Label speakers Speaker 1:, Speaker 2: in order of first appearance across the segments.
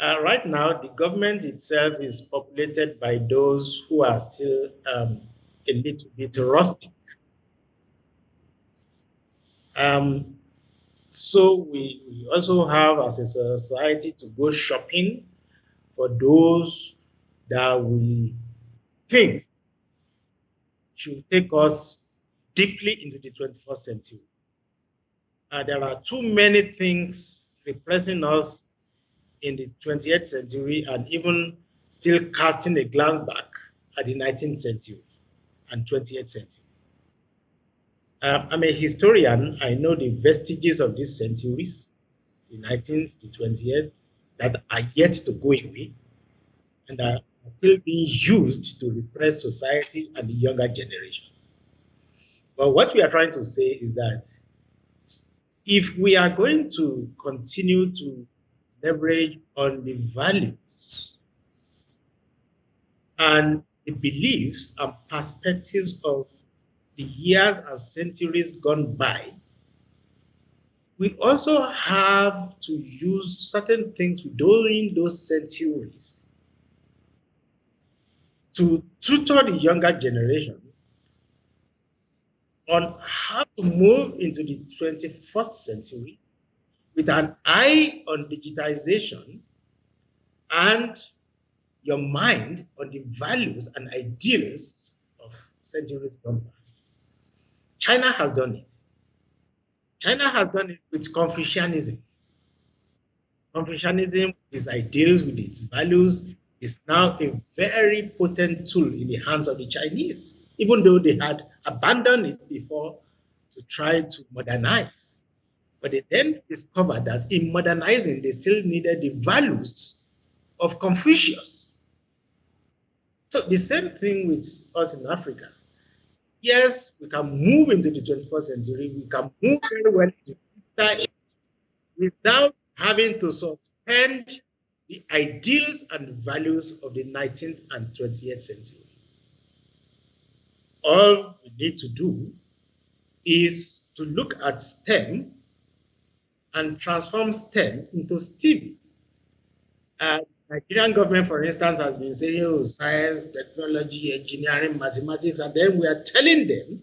Speaker 1: Right now, the government itself is populated by those who are still a little bit rustic. Um, so we also have, as a society, to go shopping for those that we think should take us deeply into the 21st century. There are too many things repressing us in the 20th century and even still casting a glance back at the 19th century and 20th century. I'm a historian. I know the vestiges of these centuries, the 19th, the 20th, that are yet to go away and are still being used to repress society and the younger generation. But what we are trying to say is that if we are going to continue to leverage on the values and the beliefs and perspectives of the years and centuries gone by, we also have to use certain things during those centuries to tutor the younger generation on how to move into the 21st century with an eye on digitization and your mind on the values and ideals of centuries gone past. China has done it. China has done it with Confucianism. Confucianism, with its ideals, with its values, is now a very potent tool in the hands of the Chinese, even though they had abandoned it before to try to modernize. But they then discovered that in modernizing, they still needed the values of Confucius. So the same thing with us in Africa. Yes, we can move into the 21st century. We can move very well into digital without having to suspend the ideals and values of the 19th and 20th century. All we need to do is to look at STEM and transform STEM into STEAM. Nigerian government, for instance, has been saying, oh, science, technology, engineering, mathematics, and then we are telling them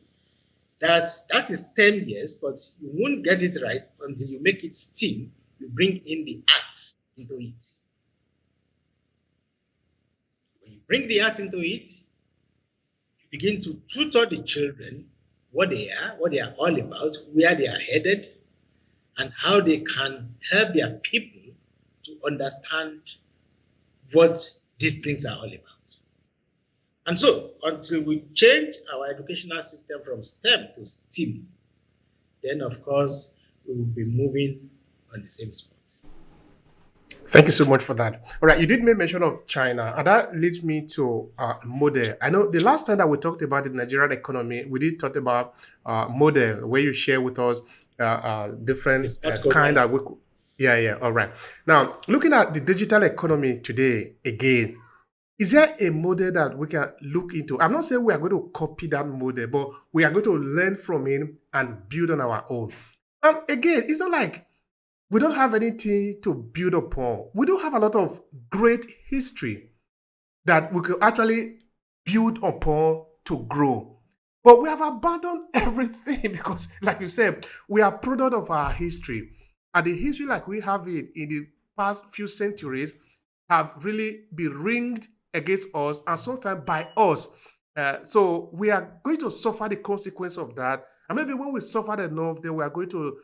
Speaker 1: that that is 10 years, but you won't get it right until you make it STEAM. You bring in the arts into it. When you bring the arts into it, you begin to tutor the children what they are all about, where they are headed, and how they can help their people to understand what these things are all about. And so, until we change our educational system from STEM to STEAM, then of course we will be moving on the same spot.
Speaker 2: Thank you so much for that. All right, you did make mention of China, and that leads me to model. I know the last time that we talked about the Nigerian economy, we did talk about model, where you share with us different
Speaker 1: South
Speaker 2: kind
Speaker 1: Korea.
Speaker 2: that we. Yeah, yeah. All right. Now, looking at the digital economy today, again, is there a model that we can look into? I'm not saying we are going to copy that model, but we are going to learn from it and build on our own. And again, it's not like we don't have anything to build upon. We do have a lot of great history that we could actually build upon to grow. But we have abandoned everything because, like you said, we are product of our history. And the history like we have it in the past few centuries have really been ringed against us and sometimes by us. So we are going to suffer the consequence of that. And maybe when we suffer enough, then we are going to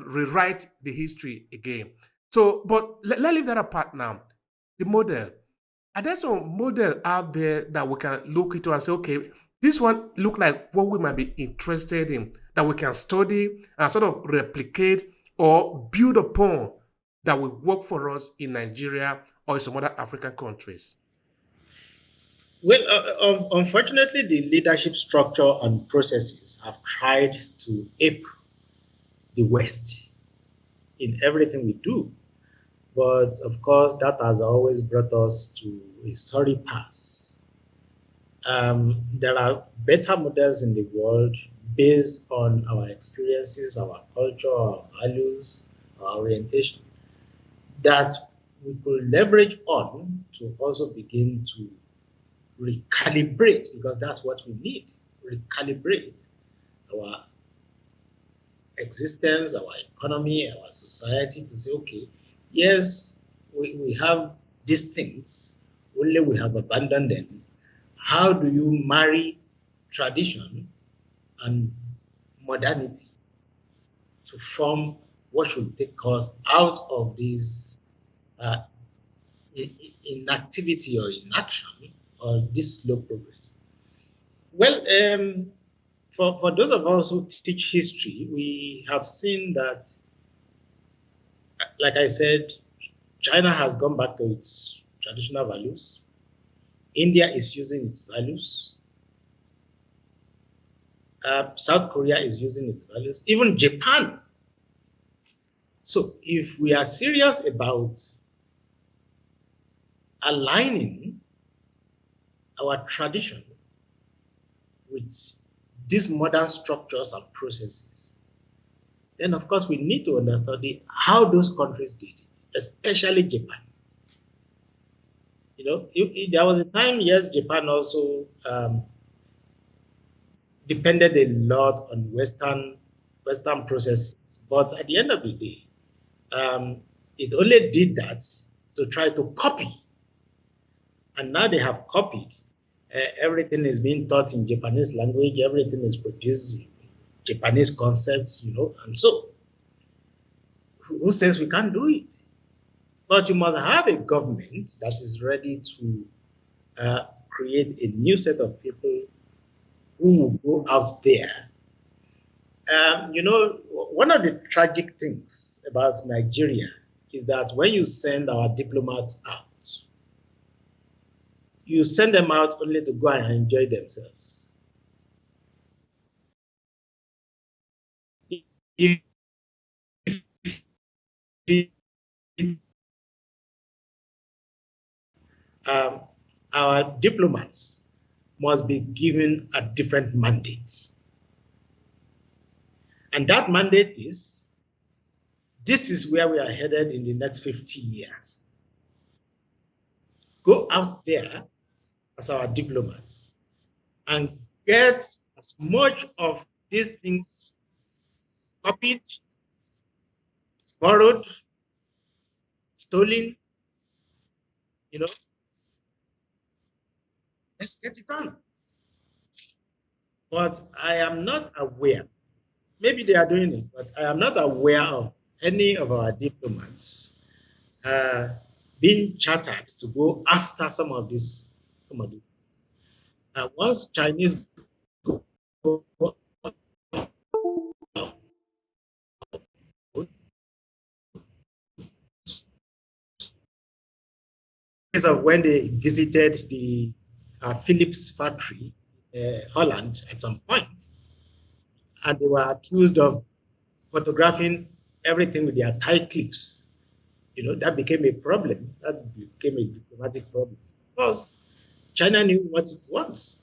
Speaker 2: rewrite the history again. So, but let's leave that apart now. The model. Are there some model out there that we can look into and say, okay, this one look like what we might be interested in, that we can study and sort of replicate or build upon that will work for us in Nigeria or in some other African countries?
Speaker 1: Well, unfortunately, the leadership structure and processes have tried to ape the West in everything we do. But of course, that has always brought us to a sorry pass. There are better models in the world based on our experiences, our culture, our values, our orientation that we could leverage on to also begin to recalibrate, because that's what we need, recalibrate our existence, our economy, our society to say, okay, yes, we have these things, only we have abandoned them. How do you marry tradition and modernity to form what should take us out of this uh, inactivity or inaction or this slow progress? Well, for those of us who teach history, we have seen that, like I said, China has gone back to its traditional values. India is using its values. South Korea is using its values. Even Japan. So if we are serious about aligning our tradition with these modern structures and processes, then of course we need to understand how those countries did it, especially Japan. You know, there was a time, yes, Japan also depended a lot on Western processes, but at the end of the day, it only did that to try to copy, and now they have copied. Everything is being taught in Japanese language. Everything is produced in Japanese concepts, you know, and so who says we can't do it? But you must have a government that is ready to create a new set of people who will go out there. You know, one of the tragic things about Nigeria is that when you send our diplomats out, you send them out only to go and enjoy themselves. If, um, our diplomats must be given a different mandate. And that mandate is, this is where we are headed in the next 50 years. Go out there as our diplomats and get as much of these things copied, borrowed, stolen, you know, let's get it done. But I am not aware, maybe they are doing it, but I am not aware of any of our diplomats uh, being chartered to go after some of these. Once Chinese go, case of when they visited the Philips factory, Holland, at some point, and they were accused of photographing everything with their tie clips. You know, that became a problem. That became a diplomatic problem. Of course, China knew what it wants.